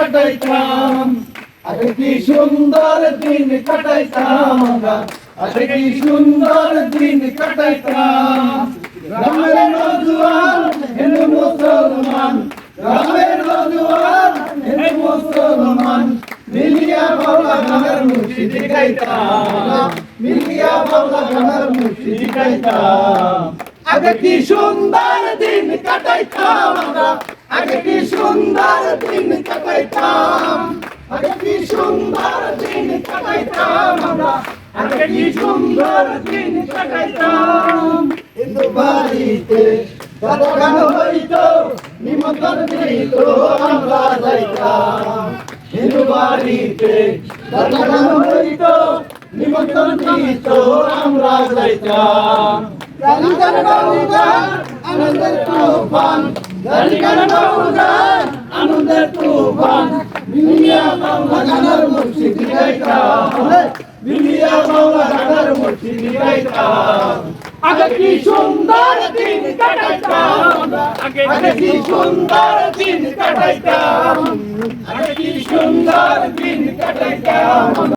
কাটাইতাম আগে কি সুন্দর দিন কাটাইতাম আমরা আগে কি সুন্দর দিন কাটাইতাম গ্রামের নওজোয়ান হিন্দু মুসলমান গ্রামের নওজোয়ান হিন্দু মুসলমান মিলিয়া বাউলা গানের মুর্শিদি গাইতাম মিলিয়া বাউলা গানের মুর্শিদি গাইতাম আগে কি সুন্দর দিন কাটাইতাম আমরা আগে কি সুন্দর দিন কাটাইতাম আগে কি সুন্দর দিন কাটাইতাম আমরা আগে কি সুন্দর দিন কাটাইতাম হিন্দু বাড়িতে গান হইতো নিমন্ত্রণ দিত আমরা যাইতাম হিন্দু বাড়িতে গান হইতো নিমন্ত্রণ দিত আমরা যাইতাম গান গান আনন্দের তুফান গান গান আনন্দের তুফান মিলিয়া বাউলা গানের মুর্শিদি গাইতাম মিলিয়া বাউলা গানের মুর্শিদি গাইতাম আগে কি সুন্দর দিন কাটাইতাম আগে কি সুন্দর দিন কাটাইতাম আগে কি সুন্দর দিন কাটাইতাম